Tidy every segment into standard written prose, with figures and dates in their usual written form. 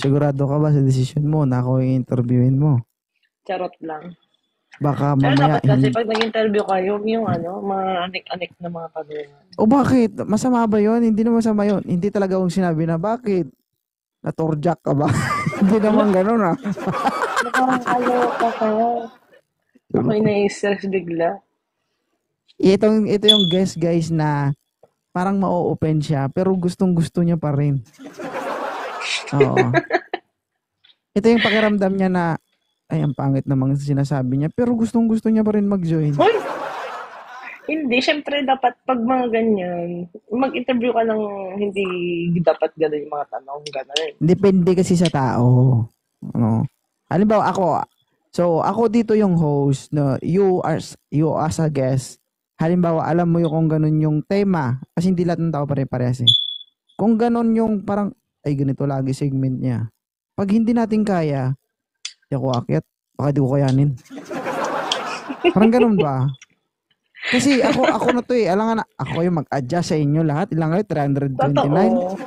Sigurado ka ba sa desisyon mo na ako yung interviewin mo? Charot lang. Baka Pero mamaya dapat kasi pag nag-interview kayo, yung mga anik-anik na mga tanungan. O bakit? Masama ba yun? Hindi naman masama yun. Hindi talaga akong sinabi na bakit? Naturjak ka ba? Hindi naman ganun ah. Nakakaloka ka. Ako'y nai-stress bigla. Ito yung guest guys na parang ma-open siya pero gustong gusto niya pa rin. Oo. Ito yung pakiramdam niya na ay ang pangit namang sinasabi niya pero gustong gusto niya pa rin mag-join. Hoy! Hindi, syempre dapat pag mga ganyan, mag-interview ka ng hindi dapat gano'n yung mga tanong, gano'n. Depende kasi sa tao. Ano? Halimbawa ako dito yung host no, you as a guest. Halimbawa, alam mo yung kung ganun yung tema kasi hindi lahat ng tao pare-parehas eh. Kung ganun yung parang ay ganito lagi segment niya. Pag hindi natin kaya, di ako akyat, baka di ko kayanin. Parang ganun ba? Kasi ako na to eh. Alam nga na, ako yung mag-adjust sa inyo lahat. Ilang kayo? 329? Totoo.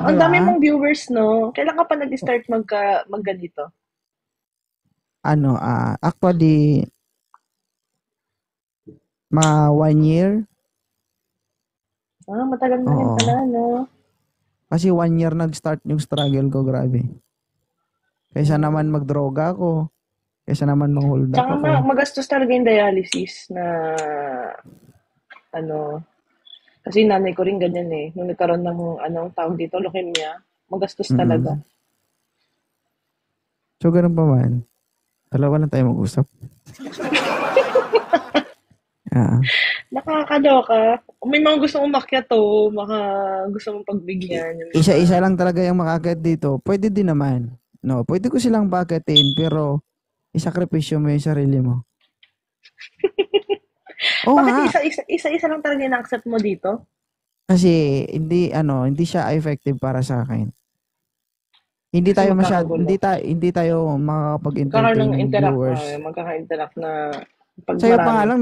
Ang dami mong viewers, no? Kailan ka pa nag-start magganito? Actually, mga 1 year. Matagal na rin pala, no? Kasi 1 year nag-start yung struggle ko, grabe. Kaysa naman magdroga ako. Kaysa naman mang-hold up Tsaka ako. magastos talaga yung dialysis na kasi nanay ko rin ganyan eh. Nung nagkaroon ng tawag dito, leukemia, magastos talaga. So, ganun pa man. Dalawa lang tayo mag-usap. Nakakaloka. May mga gusto mong umakyat to, gusto mong pagbigyan. Isa-isa lang talaga yung makakit dito. Pwede din naman. No, pwede ko silang pakitin, pero isakripisyo mo yung sarili mo. Bakit isa-isa lang talaga na-accept mo dito? Kasi hindi siya effective para sa akin. Hindi tayo makakapag-entertain ng viewers. Magkaka-interact na pag Sa'yo marami. pa nga lang,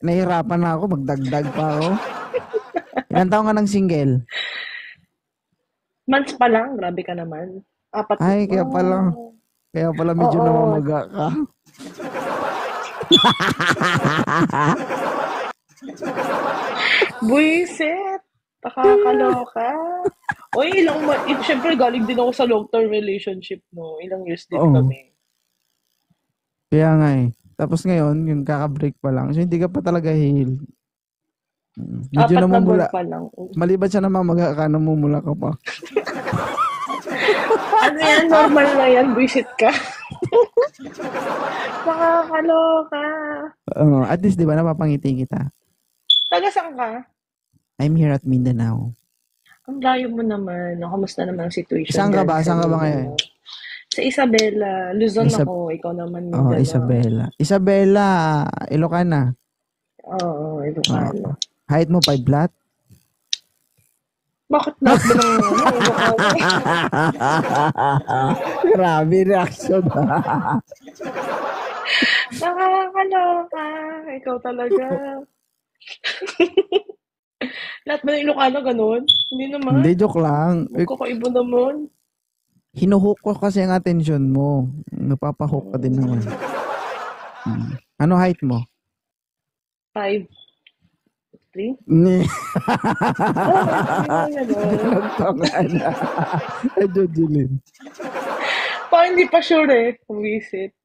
nahihirapan na ako, magdagdag pa ako. Ilan taon ka ng single? Months pa lang, grabe ka naman. 4. Ay, kaya pala medyo namamaga ka. Buisit! Nakakaloka. Uy, syempre galing din ako sa long-term relationship, no? Ilang years din kami. Kaya nga eh. Tapos ngayon, yung kaka-break pa lang. So, hindi ka pa talaga heal. Medyo 4 na buwan pa lang. Maliban siya namamaga ka, namumula ka pa. Ano yan? Normal na yan. Buisit ka. Nakakaloka. At least, di ba, napapangiti kita. Taga saan ka? I'm here at Mindanao. Ang layo mo naman. Kamusta naman ang situation? Saan ka ba? Saan ka ba ngayon? Sa Isabela. Luzon ako. Ikaw naman Mindanao. Isabela. Ilocana. Oo, Ilocana. Height mo 5 flat? Bakit lahat ba ng Ilocana? Grabe reaction. Nakakaloka. Ikaw talaga. Lahat ba ng Ilocano ganun? Hindi naman. Hindi, joke lang. Kakaiba naman. Hinuhook ko kasi ang attention mo. Napapahook ka din naman. Ano height mo? 5'3". Parang hindi pa sure eh. Visit.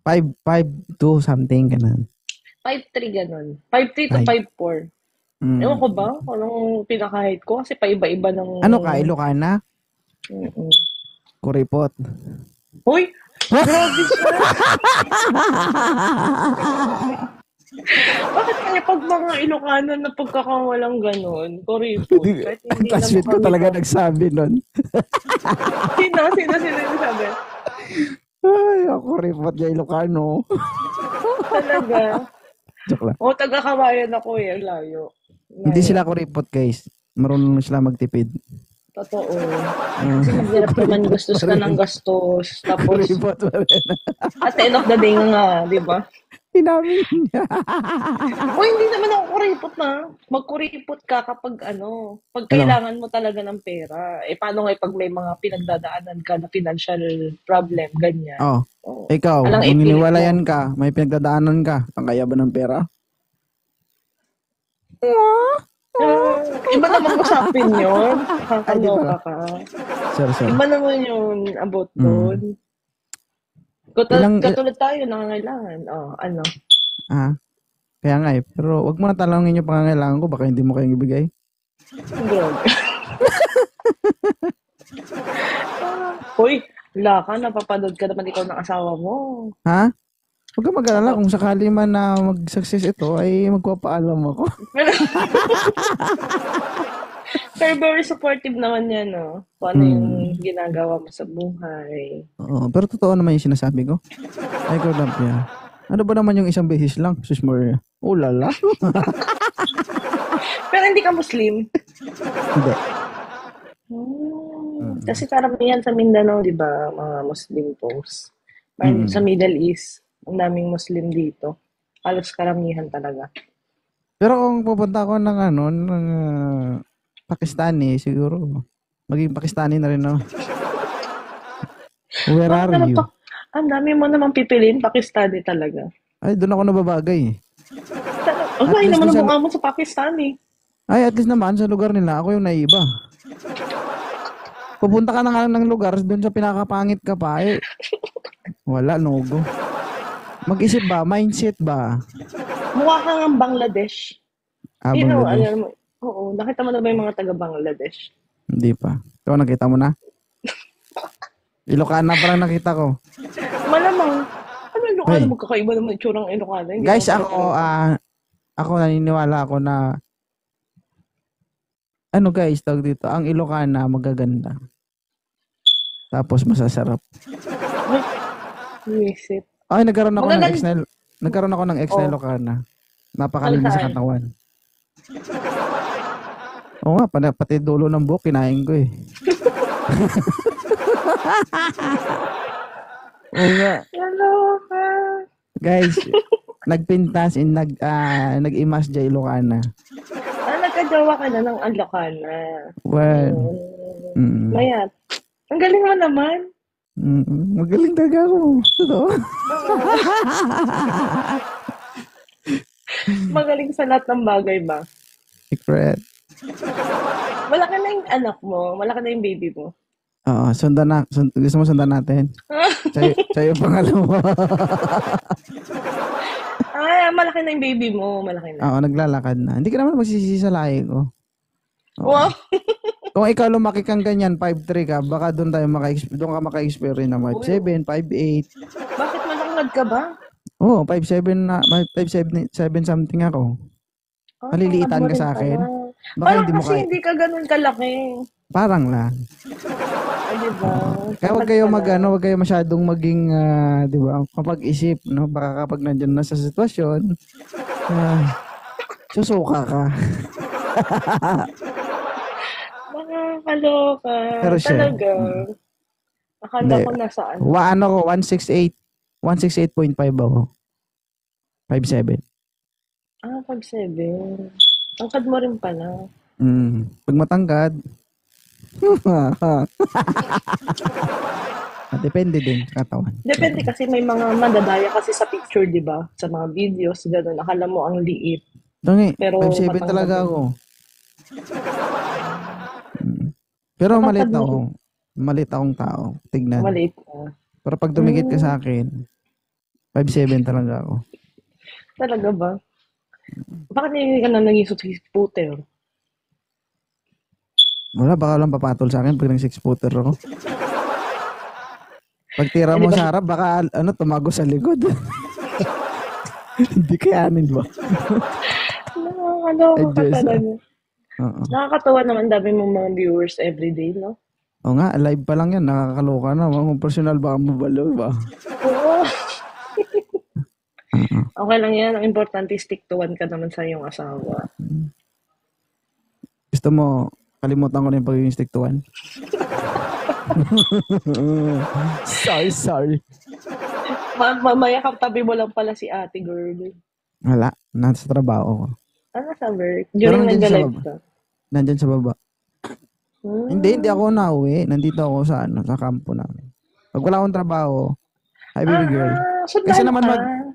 5'2" something, ganun. 5'3" ganun. 5'3" to 5'4". Ewan ko ba? Anong pinaka-height ko? Kasi paiba-iba ng... Ano ka? Ilocana? Kuripot. Uy! Grabe siya! Bakit kaya pag mga Ilocano na pagkakawalang ganun? Kuripot. Ang classmate ko talaga nagsabi nun. Sino nagsabi? Ay, ako kuripot niya Ilocano. Talaga? Joke lang. Taga-Kawayan ako eh. Layo. Hindi sila kuripot, guys. Marunong sila magtipid. Totoo. Kasi naghirap naman gastos ka ng gastos. Tapos, at the end of the day nga, di ba? Inamin niya. O hindi naman ako kuripot na. Magkuripot ka kapag pag Ano? kailangan mo talaga ng pera. Eh, paano nga pag may mga pinagdadaanan ka na financial problem, ganyan. Oh, Oo. ikaw, Alang nung ipilit iniwalayan mo. ka, may pinagdadaanan ka, ang kaya ba ng pera? Iba naman usapin yun. Ay, di Nakakaloka ba? ka. Sorry. Iba naman yun about doon. Mm. Ilang, Katulad tayo, nangangailangan. Oh, ano? ah, kaya nga eh. Pero wag mo na talangin yung pangangailangan ko, baka hindi mo kayang ibigay. Grabe. Hoy, wala ka, napapanood ka naman ikaw ng asawa mo. Ha? Huwag kang mag-alala Napa- kung sakali man na mag-success ito, ay magpapaalam ako. Pero very supportive naman yan, no? Kung ano yung Hmm. ginagawa mo sa buhay. Oo, pero totoo naman yung sinasabi ko. Ay, ko love niya. Ano ba naman yung isang beses lang? Sus Maria. Oh, lala. Pero hindi ka Muslim. Hindi. Kasi karamihan sa Mindanao, di ba, mga Muslim posts. Parang sa Mm. Middle East, ang daming Muslim dito. Halos karamihan talaga. Pero kung pupunta ako ng Pakistani, siguro maging Pakistani na rin ako. Where Bakit are naman you? pa? Ang dami mo naman pipiliin, Pakistani talaga. Ay, doon ako nababagay. Ang At layo least naman dun ang sa mukha mo sa Pakistani. Ay, at least naman sa lugar nila, ako yung naiba. Pupunta ka na nga lang ng lugar, doon sa pinakapangit ka pa, eh, wala, no go. Mag-isip ba? Mindset ba? Mukha kang ang Bangladesh. Abang Bangladesh. Mo, oo, nakita mo na ba yung mga taga Bangladesh? Hindi pa. Ikaw nakita mo na? Ilocana pa lang nakita ko. Malamang. Ano Ilocano? Hey, Magkakaiba naman itsurang Ilocano. Hindi guys, naman ako, pare-pareho. ako naniniwala ako na, ano guys, tawag dito, ang Ilocana magaganda. Tapos masasarap. Visit. Ay, Magaganda. nagkaroon ako ng ex na Oh, Ilocana. Napakalinis sa saan? katawan. Oo nga, pati dulo ng buhok, kinain ko eh. Oo nga. Kaloka. Guys, nagpintas in nag-imas dya Ilocana. Nagkajowa ka na ng Ilocana. Well, mm, Mayat. Ang galing mo naman. magaling talaga ako. Totoo. Magaling sa lahat ng bagay ba? Secret. Malaki na yung anak mo. Malaki na yung baby mo. Oo, sundan na. Gusto mo sundan natin? Sa'yo pangalawa. Malaki na yung baby mo. Malaki na. Oo, naglalakad na. Hindi ka naman magsisisi sa lahi ko. Oo. Wow. Kung ikaw lumaki kang ganyan, 5'3" ka, baka doon ka maka-experience na 5'7", 5'8". Bakit malangad ka ba? Oo, 5'7" na, 5'7" something ako. Tangkad Maliliitan mo ka rin sa pala. akin. Baka Parang hindi mo kasi kaya. hindi ka ganun kalaki. Parang lang. Diba? Kaya Tangkad ka lang. wag kayo masyadong maging, di ba, kapag-isip, no? Baka kapag nandiyan na sa sitwasyon, susuka ka. Nakakaloka. Pero siya, Talaga. Akala hindi. ko nasaan. Ano ko, 168, 168.5 ako. 5'7". 7. Tangkad mo rin pala. Pag matangkad, depende din sa katawan. Depende kasi may mga madadaya kasi sa picture, di ba? Sa mga videos, gano'n. Akala mo ang liit. Tangi, Pero 5'7" matangkad talaga din. ako. Pero Matangkad mo rin. malit akong tao. Tignan. Maliit ka. Pero pag dumikit ka sa akin, 5'7" talaga ako. Talaga ba? Bakit hindi ka na naging scooter? Wala, baka lang papatol sa akin pag nang 6-footer ako. Pag tira Di mo ba? sa harap, baka tumago sa likod. Hindi kayanin ba? Nakakaloka ka Adjust. talaga. Oo. Nakakatawa naman, dami mong mga viewers everyday, no? Oo nga, live pa lang yan. Nakakaloka na. Kung personal baka mabalo ba? Oo. Oo. Okay lang yan. Ang importante, stick to one ka naman sa iyong asawa. Gusto mo, kalimutan ko na yung pagiging stick to one? sorry. Mamaya katabi mo lang pala si ate girl. Wala, nasa trabaho ko. Ano sa work? Pero During nandiyan siya sa nag-live baba. ka? Nandyan sa baba. Hindi Hmm. ako nauwi. Nandito ako sa sa kampo namin. Pag wala akong trabaho, hi baby girl. Kaysa Sundalo naman ka.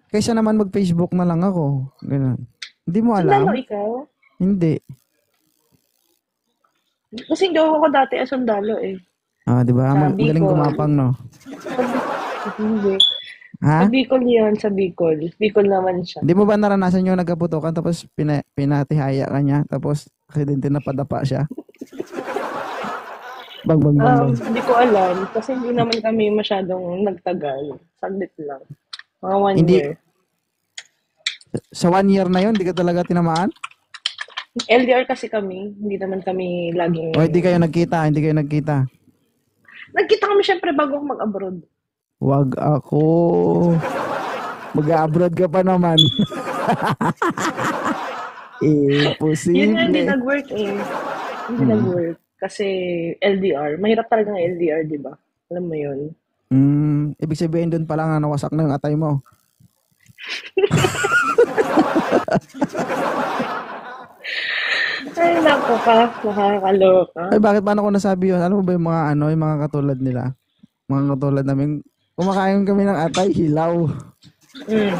kaysa naman mag-Facebook na lang ako. Ganun. Hindi mo Sundalo alam? ikaw? Hindi. Kasi hindi ako dati sundalo eh. Ah, 'di ba? Sa Magaling Bicol. gumapang, no? Sa hindi. Sa Ha? Bicol yun, sa Bicol. Bicol naman siya. Hindi mo ba naranasan yung nagkaputukan tapos pinatihaya ka niya tapos aksidente na padapa siya? Bang bang bang bang. Hindi ko alam kasi hindi naman kami masyadong nagtagal. Saglit lang. Mga 1 year. Hindi sa 1 year na yon, hindi ka talaga tinamaan? LDR kasi kami. Hindi naman kami laging... O hindi kayo nagkita, hindi kayo nagkita. Nagkita kami syempre bago ako mag-abroad. Wag ako. Mag-abroad ka pa naman. Yun nga hindi Imposible. nag-work eh. Hindi Hmm. nag-work. Kasi LDR. Mahirap talaga ng LDR, di ba? Alam mo yun. Ibig sabihin doon pa lang na nawasak na yung atay mo. Ay, naku ka. Nakakaloka. Ay, bakit paano ko nasabi yun? Ano ba yung mga ano, yung mga katulad nila? Mga katulad namin, kumakain kami ng atay, hilaw. Mm.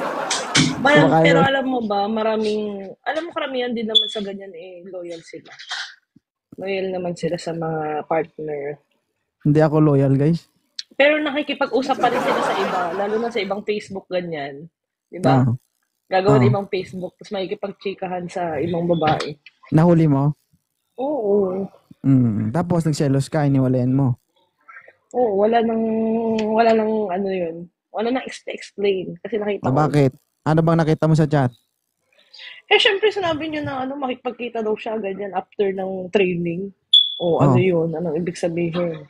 Kumakain Pero kami. alam mo ba, alam mo karamihan din naman sa ganyan eh, loyal sila. Loyal naman sila sa mga partner. Hindi ako loyal, guys. Pero nakikipag-usap pa rin sila sa iba, lalo na sa ibang Facebook ganyan. 'Di ba? Ah, Gagawa ng ah. ibang Facebook, tapos makikipag-chikahan sa ibang babae. Nahuli mo? Oo. Tapos nagselos ka, iniwalayan mo. Oo, wala nang ano yun. Wala nang explain kasi nakita Ah, ko. bakit? Ano bang nakita mo sa chat? Eh, syempre sinabi niyo na ano, makipagkita daw siya ganyan after ng training. O ano Oh, yun, anong ibig sabihin?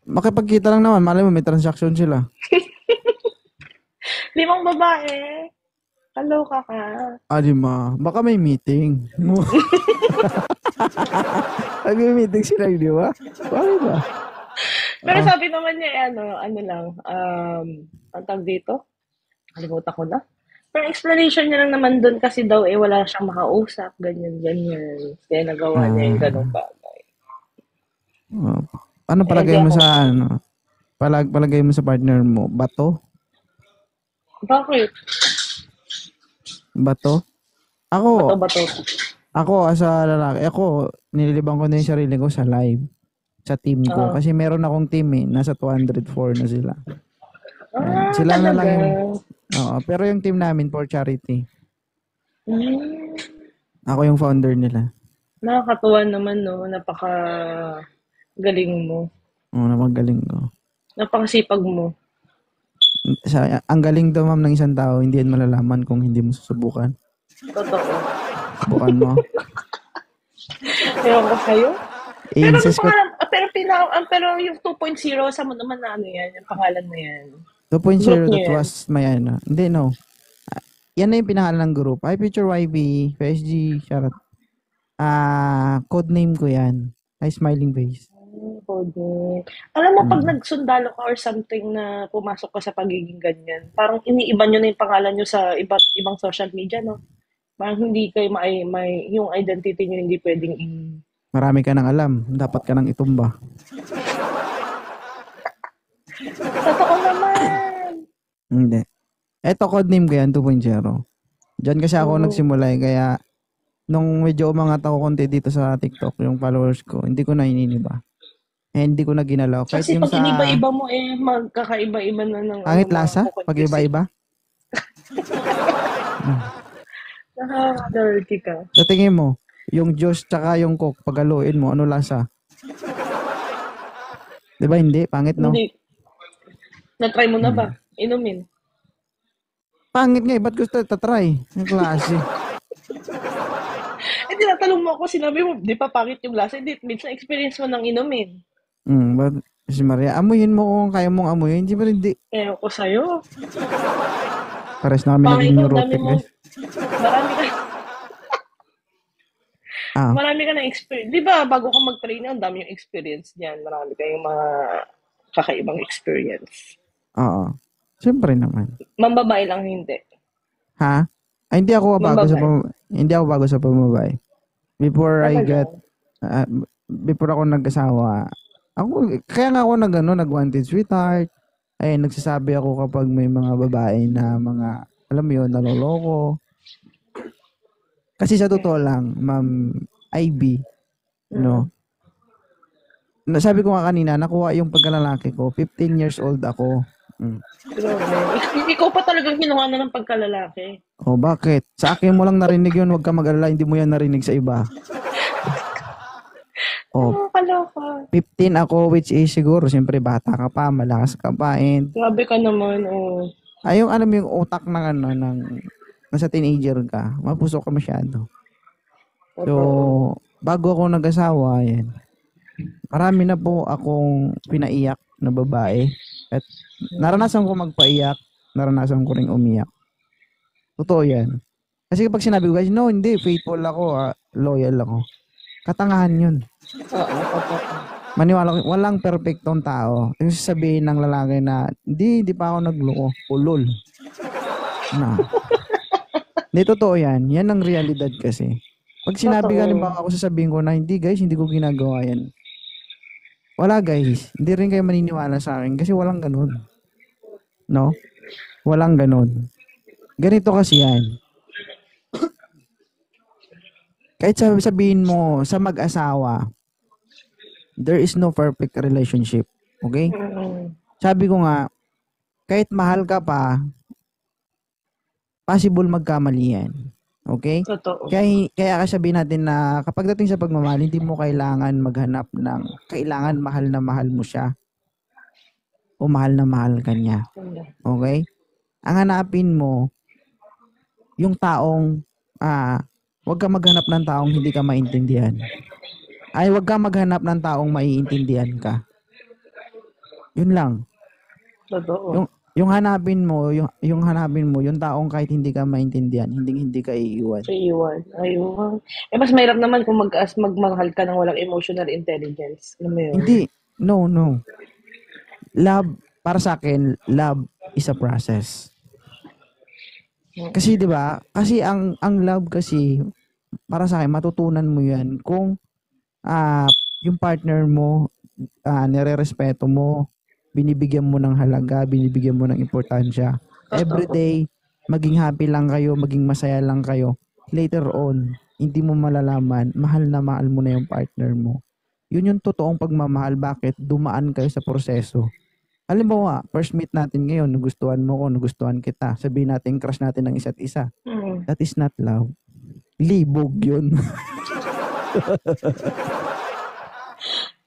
makipagkita lang naman. Malay mo, may transaction sila. 5 babae. Kaloka ka. Ah, di ma. Baka may meeting. May meeting sila, di ba? Bakit ba? Pero Ah, sabi naman niya, eh, ano lang, ang tawag dito? Kalimutan ko na. Pero explanation niya lang naman doon kasi daw eh wala siyang makausap, ganyan, ganyan. Kaya nagawa niya yung ganong ah, bagay. ah. Ano Eh, di palagay mo ako, sa ano? Palagay mo sa partner mo? Bato? bakit? Bato? Ako, Bato-bato. ako as a lalaki, ako, nililibang ko na yung sarili ko sa live. Sa team ko. Ah, Kasi meron akong team eh. Nasa 204 na sila. Yan. Sila na lang talaga. yung, oo. Pero yung team namin for charity. Hmm, Ako yung founder nila. nakakatuwa naman, no? Napaka galing mo. Oo, na magaling ko. Napakasipag mo. Ang galing daw ma'am ng isang tao, hindi yan malalaman kung hindi mo susubukan. Totoo. Subukan mo. Ewan ko sa'yo. Pero anong I-insist ko, pangalan? Pero yung 2.0, sa mo naman na ano yan, yung pangalan na yan. Group 2.0 niyo that yan. was my ano. Hindi, no. Yan na yung pinangalan ng group. Hi, Future YB, PSG, shoutout. Code name ko yan. Hi, Smiling Face. Coding. Alam mo, pag Mm. nagsundalo ka or something na pumasok ka sa pagiging ganyan, parang iniiba nyo na yung pangalan nyo sa iba't ibang social media, no? Parang hindi kayo yung identity nyo hindi pwedeng Marami ka nang alam. Dapat ka nang itumba. Totoo naman! Hindi. Eto, code name ko yan, 2.0. Diyan kasi ako Mm. nagsimula eh, kaya nung medyo umangat ako konti dito sa TikTok, yung followers ko, hindi ko na ininiba. Eh, hindi ko na ginalaw. Kahit Kasi yung pag sa iniba-iba mo magkakaiba-iba na ng ano, pangit lasa, pag makukonfuse eh. iba-iba. Hmm. Nakaka-dirty ka. Sa tingin mo, yung Diyos tsaka yung Coke, paghaluin mo, ano lasa? Di ba hindi? Pangit, no? Hindi. Na-try mo na ba? Hmm. Inumin. Pangit nga eh, ba't gusto tatry? Yung klase. Eh, tinatanong mo ako, sinabi mo, di pa pangit yung lasa. Hindi, minsan experience mo nang inumin. Ba't, si Maria, amuyin mo kung kaya mong amuyin. Hindi ba hindi? Eh, ako sa'yo. Pares na kami Pangit naging ko, ang dami neurotic, mo, guys. marami ka, Ah, marami ka na experience. Di ba, bago ka mag-train, ang dami yung experience niyan. Marami kayong mga kakaibang experience. oo. Siyempre naman. Mambabae lang hindi. Ha? Ay, Mambabae. hindi ako bago sa pambabae. Before I Talaga. got ah, before ako nag-asawa, kaya nga ako nag-wanted sweetheart. Ay, nagsasabi ako kapag may mga babae na mga, alam mo yun, naloloko. Kasi sa totoo lang, Ma'am Ivy, no, sabi ko nga kanina, nakuha yung pagkalalaki ko, 15 years old ako. Mm. Grabe. Ikaw pa talagang kinuha na ng pagkalalaki. O bakit? Sa akin mo lang narinig yun, huwag ka mag-alala, hindi mo yan narinig sa iba. O, Kaloka. 15 ako, which is siguro, siyempre bata ka pa, malakas ka pa, and Grabe ka naman, oh. yung alam mo yung utak ng ano, nasa teenager ka, mapusok ka masyado. So, Totoo. bago ako nag-asawa, yan, marami na po akong pinaiyak na babae. At naranasan ko magpaiyak, naranasan ko ring umiyak. Totoo yan. Kasi kapag sinabi ko, guys, no, hindi, faithful ako, loyal ako. Katangahan yun. Oo, totoo. Maniwala ko, walang perfectong tao. Yung sasabihin ng lalaki na, hindi pa ako nagloko. Ulol. Na. Hindi, totoo yan. Yan ang realidad kasi. Pag sinabi ka, halimbawa ako sasabihin ko na, hindi guys, hindi ko ginagawa yan. Wala guys. Hindi rin kayo maniniwala sa akin kasi walang ganun. No? Walang ganun. Ganito kasi yan. Kahit sabihin mo sa mag-asawa, there is no perfect relationship. Okay? Sabi ko nga, kahit mahal ka pa, possible magkamali yan. Okay? Totoo. Kaya sabihin natin na kapag dating sa pagmamahal, hindi mo kailangan maghanap ng kailangan mahal na mahal mo siya o mahal na mahal ka niya. Okay? Ang hanapin mo, yung taong, huwag ka maghanap ng taong hindi ka maintindihan. Ay, huwag ka maghanap ng taong maiintindihan ka. Yun lang. Totoo. Yung hanapin mo, yung taong kahit hindi ka maintindihan, hindi ka iiwan. Iiwan. Ayun. Mas mahirap naman kung magmahal ka ng walang emotional intelligence. Alam mo yun? Hindi. No. Love, para sa akin, love is a process. Kasi 'di ba? Kasi ang love kasi para sa akin matutunan mo 'yan kung yung partner mo nirerespeto mo, binibigyan mo ng halaga, binibigyan mo ng importansya. Every day maging happy lang kayo, maging masaya lang kayo. Later on, hindi mo malalaman, mahal na mahal mo na yung partner mo. Yun yung totoong pagmamahal. Bakit? Dumaan kayo sa proseso. Halimbawa, first meet natin ngayon, nagustuhan mo ko, nagustuhan kita. Sabihin natin, crush natin ng isa't isa. That is not love. Libog yun.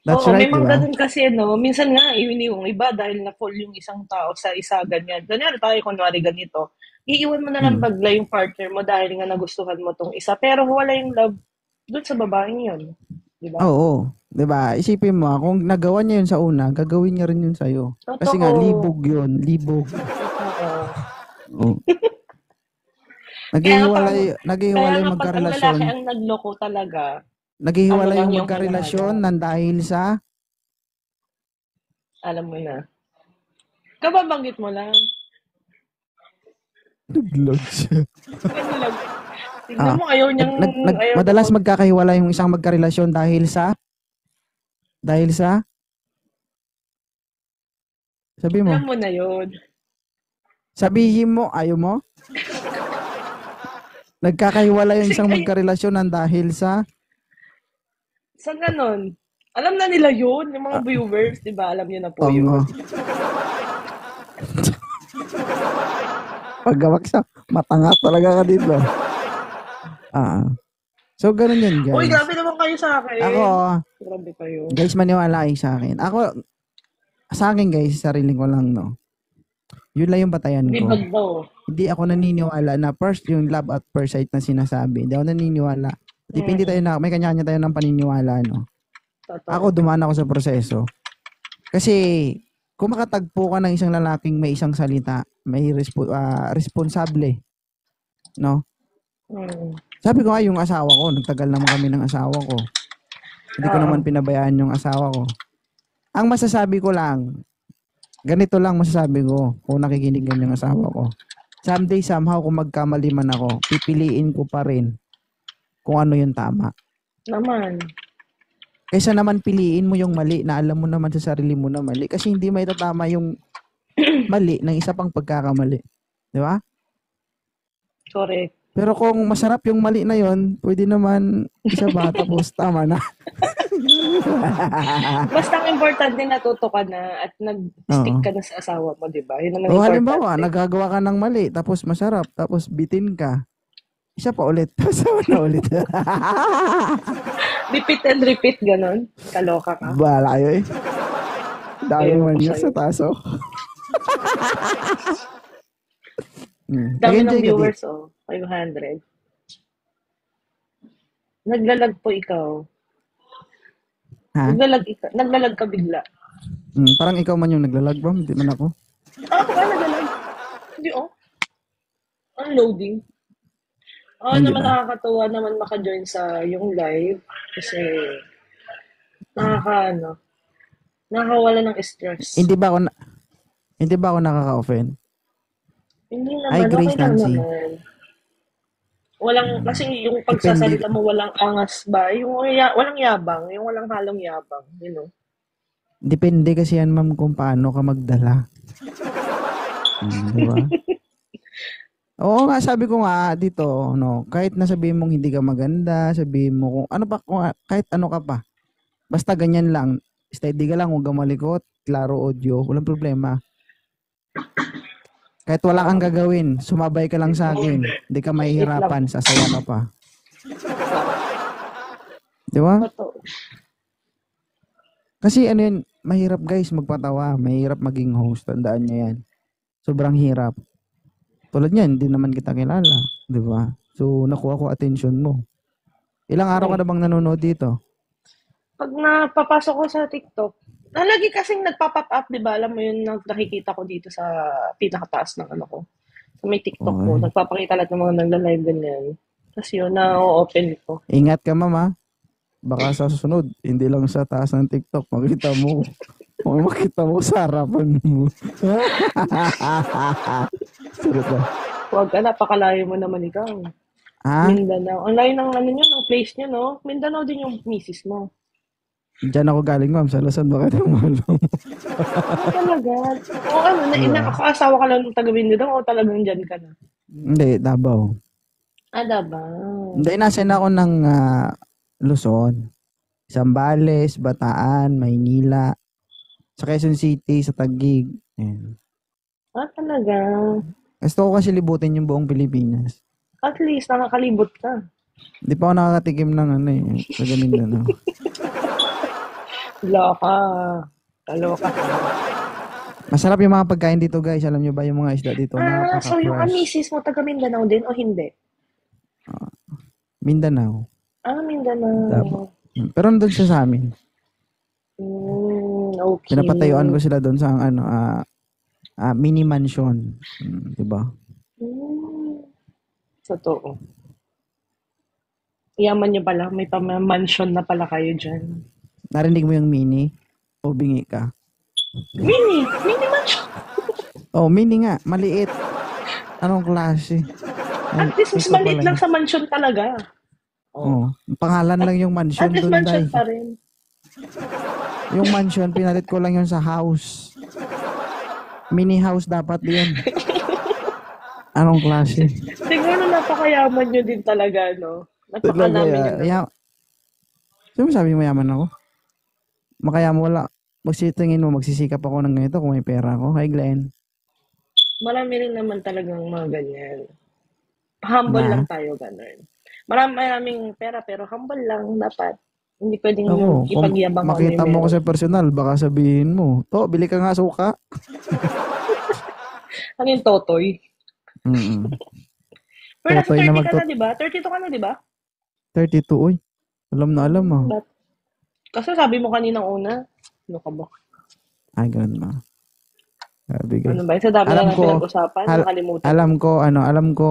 That's Oo, right, may mga diba? ganun kasi, no? Minsan nga, yung iba, dahil na-fall yung isang tao sa isa, ganyan. Ganyan tayo, kunwari ganito. Iiwan mo na lang bagla yung partner mo dahil nga nagustuhan mo tong isa. Pero wala yung love dun sa babaeng yun. Diba? Oo. Diba? Isipin mo, kung nagawa niya yun sa una, gagawin niya rin yun sa'yo. Kasi nga, libog yun. Libog. Oo. Naghihiwalay magkarelasyon. Ang lalaki ang nagloko talaga. Naghihiwalay yung magkarelasyon nang dahil sa? Alam mo na. Kababanggit mo lang. Naglag siya. Tignan mo, ayaw niyang... Madalas magkakahiwalay yung isang magkarelasyon dahil sa? Sabi mo. Alam mo na yun. Sabihin mo, ayaw mo? Nagkakahiwalay yung isang magkarelasyon nang dahil sa? Sa ganon. Alam na nila yun, yung mga viewers, di ba? Alam niyo na po yun. Pagkawaksa, matanga talaga ka dito. So, ganun yun, guys. Uy, grabe naman kayo sa akin. Grabe kayo. Guys, maniwala kayo sa akin. Sa akin, guys, sarili ko lang, no. Yun lang yung batayan ko. Hindi ako naniniwala na first yung love at first sight na sinasabi. Hindi ako naniniwala. Depende tayo may kanya-kanya tayo ng paniniwala, no. Ako, dumaan ako sa proseso. Kasi, kung makatagpo ka ng isang lalaking may isang salita, may responsable, no. Sabi ko nga, yung asawa ko, nagtagal naman kami ng asawa ko. Hindi ko naman pinabayaan yung asawa ko. Ang masasabi ko lang, Ganito lang masasabi ko kung nakikinig yan yung asawa ko. Someday, somehow, kung magkamali man ako, pipiliin ko pa rin kung ano yung tama. Naman. Kaysa naman piliin mo yung mali na alam mo naman sa sarili mo na mali kasi hindi may tatama yung mali ng isa pang pagkakamali. Di ba? Correct. Pero kung masarap yung mali na yon, pwede naman isa ba tapos tama na. Basta ang importante natuto ka na at nag-stick Oo. ka na sa asawa mo, di ba? Yun naman O halimbawa, importante. nagagawa ka ng mali, tapos masarap, tapos bitin ka. Isa pa ulit, tapos na ulit. Repeat and repeat, ganon. Kaloka ka. Bala kayo eh. Dami Ewan man ko yun sa'yo. sa taso. Dami ng Nag-enjoy ka, di? viewers, 500. Naglalag po ikaw. Ha? Naglalag ka bigla. Parang ikaw man yung naglalag ba? Hindi man ako. Ako ka naglalag. Hindi, unloading. Hindi Naman ba? nakakatuwa naman maka-join sa yung live. Kasi, nakakawala ng stress. Hindi ba ako nakaka-offend? Hindi Ay, naman, okay Grace lang Nancy. naman. Walang, kasi yung Depende. pagsasalita mo walang angas ba? Yung walang yabang, yung walang halong yabang, you know. Depende kasi yan, ma'am, kung paano ka magdala. Di ba? Oo nga, sabi ko nga dito, no, kahit na sabihin mong hindi ka maganda, sabihin mo kung ano pa, kahit ano ka pa. Basta ganyan lang, steady ka lang, huwag kang malikot, klaro audio, walang problema. Kahit wala kang gagawin, sumabay ka lang sa akin, hindi ka mahihirapan, sasaya ka pa. Di ba? Totoo. Kasi ano yun, mahirap guys magpatawa, mahirap maging host, tandaan nyo yan. Sobrang hirap. Tulad niyan, hindi naman kita kilala, di ba? So, nakuha ko attention mo. Ilang araw ka na bang nanonood dito? Pag napapasok ko sa TikTok, lagi kasing nagpa-pop up, di ba? Alam mo yun, nakikita ko dito sa pinakataas ng ano ko. Sa may TikTok ko, Okay. nagpapakita lahat ng mga nagla-live ganyan. Tapos yun, na-open ko. Ingat ka, mama. Baka sa susunod, hindi lang sa taas ng TikTok, makita mo. Makita mo sa harapan mo. Sarap ba? Huwag ka, napakalayo mo naman ikaw. Ah, Mindanao. Ang layo ng ano nyo, ng place nyo, no? Mindanao din yung misis mo. diyan ako galing, ma'am. Sa Luzon, baka naman alam. Talaga. O ano, nakaasawa ka lang ng taga Mindanao o talagang dyan ka na? Hindi, Davao. Davao. Hindi, nasan ako ng Luzon. Zambales, Bataan, Maynila, sa Quezon City, sa Taguig. Ayan. Talaga. Gusto ko kasi libutin yung buong Pilipinas. At least, nakakalibot ka. Hindi pa ako nakakatikim ng sa Mindanao. Loka. Kaloka ka. Masarap yung mga pagkain dito, guys. Alam nyo ba yung mga isda dito? So yung Napaka-fresh. misis mo taga Mindanao din o hindi? Mindanao. Mindanao. Davao. Pero nandun siya sa amin. Okay. Pinapatayuan ko sila doon sa mini mansion. Diba? Totoo. Yaman nyo pala. May mansion na pala kayo dyan. Narinig mo yung mini? O bingi ka? Mini mansion. Oh, mini nga. Maliit. Anong klase? At least mas maliit lang sa mansion talaga. Oh, pangalan lang yung mansion At least doon, mansion day. pa rin. Yung mansion, pinalit ko lang yun sa house. Mini house dapat yun. Anong klase? Siguro napakayaman nyo din talaga, no? Talaga, Napakalamin nyo. Sino sabi mayaman ako? Makayaman wala. Tingin mo, magsisikap ako ng ganito kung may pera ako. Hi, Glenn. Marami rin naman talagang mga ganyan. Humble Na? lang tayo, ganun. Maraming pera, pero humble lang dapat. Hindi pwedeng Kung ipagyabang kung ano makita yung mo ko meron. sa personal, baka sabihin mo, to, bili ka nga suka. Ano yung totoy? Pero nasa Totoy 30 na ka na, di ba? 32 ka na, di ba? 32, uy. Alam na alam ah. Kasi sabi mo kaninang una, ano ka ba? Ay, ganun na. Sabi guys. Ano ba? Sa dami na natin pinag-usapan, nakalimutan. Alam ko,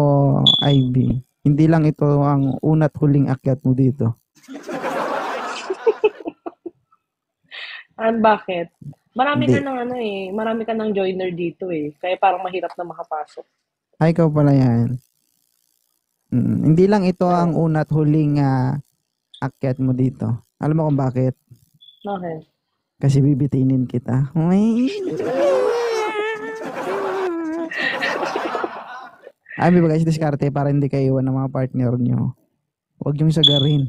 Ivy. Hindi lang ito ang una't huling akyat mo dito. Bakit? Marami Hindi. ka ng ano eh, marami ka ng joiner dito eh. Kaya parang mahirap na makapasok. Ay, ikaw pala yan. Hindi lang ito ang Ano? una at huling akyat mo dito. Alam mo kung bakit? Okay. Kasi bibitinin kita. Uy. Ay, may guys, diskarte para hindi kayo iwan ng mga partner nyo. Huwag niyong sagarin.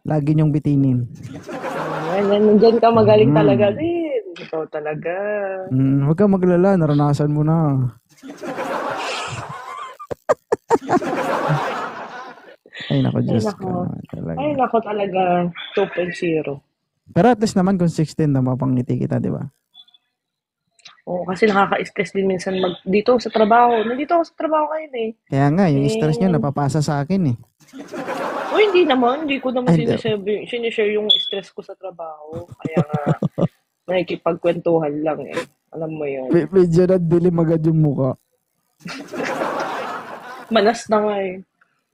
Lagi niyong bitinin. Nandiyan ka magaling talaga Mm. din. Ikaw talaga. Huwag kang maglala, naranasan mo na. Ay, naku, Ay Diyos ko nako. naman talaga. Ay nako talaga. 2.0. Pero at least naman kung 16 na mapangiti kita, di ba? Oo, kasi nakaka-stress din minsan dito sa trabaho. Nandito ako sa trabaho ngayon eh. Kaya nga, yung stress nyo Eh, napapasa sa akin eh. hindi naman. Hindi ko naman Ay, di. sinishare yung stress ko sa trabaho. Kaya nga, nakikipagkwentuhan lang eh. Alam mo yun. Medyo nadilim agad yung mukha. Manas na nga eh.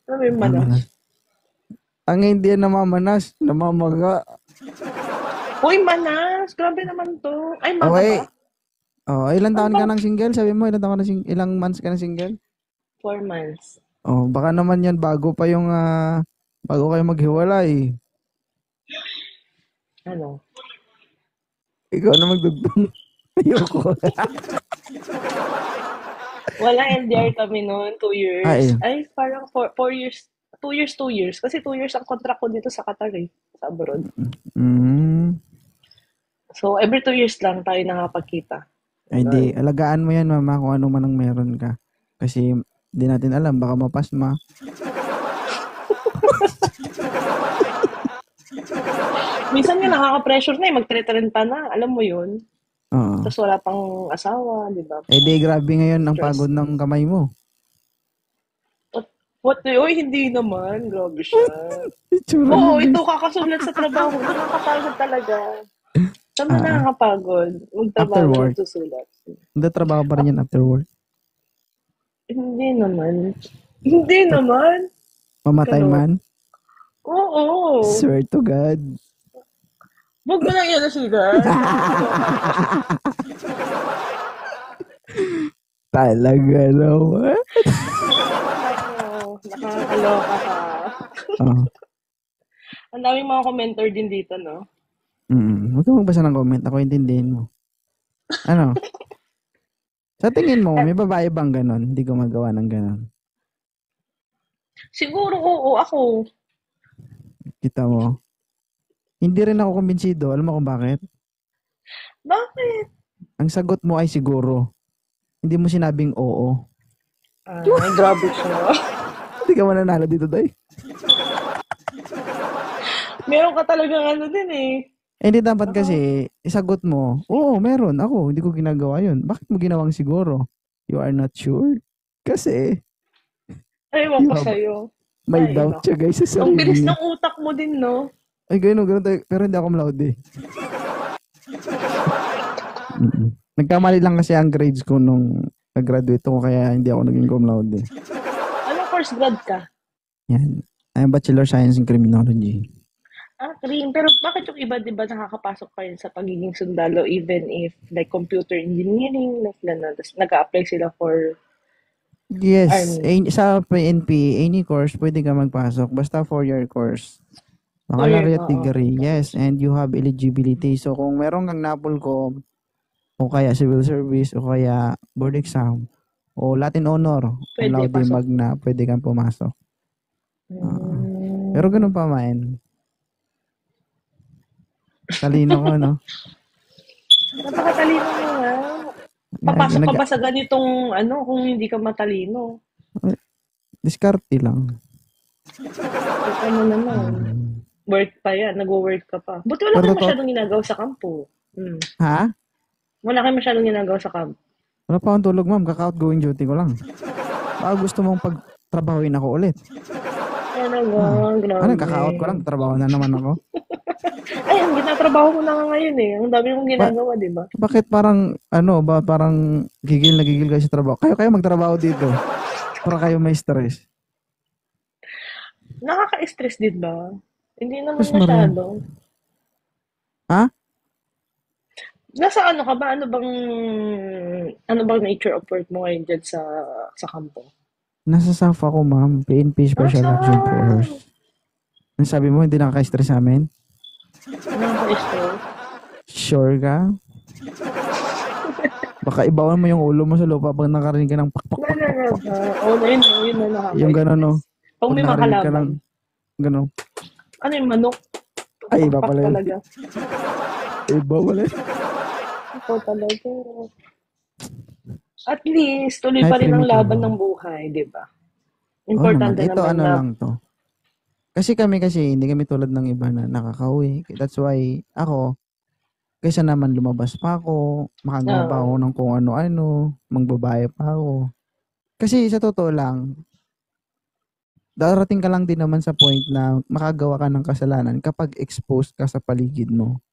Alam mo yung manas? Namanas. Ang hindi yan namamanas, namamaga. Uy, manas! Grabe naman to. Ay, maga ba? Okay. Oh, ilang Ano taon ka bang ng single? Sabi mo, ilang taon ka ng ilang months ka ng single? 4 months? Oh, baka naman yan bago pa yung bago kayo maghiwalay. Ano? Ikaw na magdugtong. Ayoko. Wala, LDR kami noon, 2 years. Ay, Ay, parang 4 years. 2 years, 2 years. Kasi 2 years ang contract ko dito sa Qatar eh. Sa abroad. mm, So, every 2 years lang tayo nakapagkita. ay di, Ganun. alagaan mo yan mama kung ano man ang meron ka. Kasi di natin alam, baka mapasma. Minsan nga nakaka-pressure na eh, mag-30 na. Alam mo yun? Oo. Tapos wala pang asawa, di ba? Eh di, grabe ngayon ang Stress. pagod ng kamay mo. What? Uy, hindi naman. Grabe siya. Itsura mo, Oo, ito guys. kakasulat sa trabaho. Nakakapagod talaga. Saan ba Ah, nakakapagod? after Magtrabaho na work. nagsusulat. Hindi, trabaho pa rin yan after work. Hindi naman. Hindi naman. Mamatay Kalok. man. Oo. Swear to God. Huwag mo lang yan nasigan. Talaga naman. Nakakaloka ka. Oh. Ang daming mga commenter din dito, no? Huwag kang magbasa ng comment. Ako intindihin mo. Ano? Sa tingin mo, may babae bang ganon? Hindi gumagawa ng ganon. Siguro, oo, ako. Kita mo? Hindi rin ako kumbinsido. Alam mo kung bakit? Bakit? Ang sagot mo ay siguro. Hindi mo sinabing oo. Ay, grabe siya. Hindi ka mananalo dito, Day. Meron ka talagang ano din eh. Eh, hindi dapat kasi, isagot mo, oo, meron. Ako, hindi ko ginagawa yun. Bakit mo ginawang siguro? You are not sure? Kasi, Ay, ewan you ko have, sa'yo. may Ay, doubt naku. siya guys sa Ang sarili bilis niya. ng utak mo din, no? Ay, ganun tayo. Pero hindi ako loud eh. Nagkamali lang kasi ang grades ko nung nag-graduate ko kaya hindi ako naging cum laude eh. Anong first grad ka? Yan. I'm Bachelor Science in Criminology. Green. Pero bakit yung iba, di ba, nakakapasok pa rin sa pagiging sundalo even if like computer engineering, like gano'n. Tapos nag-a-apply sila for Yes, army. sa PNP, any course, pwede ka magpasok. Basta 4-year course. 4 year, Baccalaureate oo. degree, yes, and you have eligibility. So, kung meron kang NAPOLCOM, o kaya civil service, o kaya board exam, o Latin honor, cum Pwede laude, pasok. magna, pwede kang pumasok. Pero Hmm. ganun pa man. Talino ko, no? Napakatalino mo nga. Nag, Papasok ka nag, ba sa ganitong ano kung hindi ka matalino? diskarte lang. Kita mo naman. Work pa yan. Nag-work ka pa. Buti wala Pero kayong totoo, masyadong ginagawa sa kampo. ha? Wala kayong masyadong ginagawa sa kampo. Wala pa akong tulog, ma'am. Kaka-outgoing duty ko lang. Baka gusto mong pagtrabahuin ako ulit. Talaga, Ano, grabe. kaka-out ko lang. Trabaho na naman ako. Ay, ang ginatrabaho mo na nga ngayon eh. Ang dami mong Ba- ginagawa, di ba? bakit parang, parang gigil na gigil kayo sa trabaho? Kayo magtrabaho dito. Para kayo may stress. Nakaka-stress din ba? Hindi naman Mas Maria. masyado. Ha? Nasa ano ka ba? Ano bang nature of work mo ngayon dyan sa kampo? Nasa SAF ako, ma'am. PNP Special Action Awesome! Force. Ang sabi mo, hindi nakaka-stress sa amin? Nakaka-stress. Sure ka? Baka ibawan mo yung ulo mo sa lupa pag nakarinig ka ng pak pak pak pak pak. Talaga. Oo, na yun, yun na Yung gano'n, no? nakaka-stress. Pag Pag may nakarinig ka makalaban, ng gano'n. ano yung manok? Ay, iba Pakpak pala yun. talaga. Iba pala yun. Ako talaga. At least, tuloy pa rin ang laban Hyper-imitaw. ng buhay, di ba? Oo naman. Importante Ito naman ano na, lang to. Kasi hindi kami tulad ng iba na nakakauwi. That's why ako, kaysa naman lumabas pa ako, makagawa pa ako uh, ng kung ano-ano, mangbabae pa ako. Kasi sa totoo lang, darating ka lang din naman sa point na makagawa ka ng kasalanan kapag exposed ka sa paligid mo.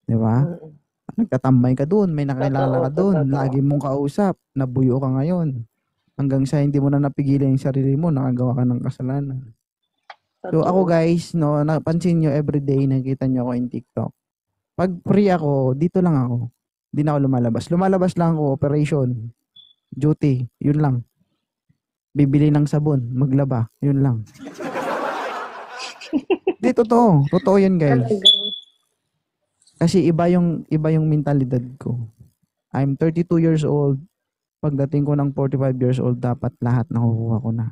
Di ba? mm, Nagtatambay ka doon, may nakilala totoo, ka doon, totoo. lagi mong kausap, nabuyo ka ngayon. Hanggang sa hindi mo na napigilan yung sarili mo, nakagawa ka ng kasalanan. So ako Totoo. guys, no, napansin nyo everyday, nakita nyo ako in TikTok. Pag free ako, dito lang ako. Hindi na ako lumalabas. Lumalabas lang ako, operation, duty, yun lang. Bibili ng sabon, maglaba, yun lang. Di, totoo. Totoo yun guys. Talaga. Kasi iba yung mentalidad ko. I'm 32 years old. Pagdating ko ng 45 years old, dapat lahat nakukuha ko na.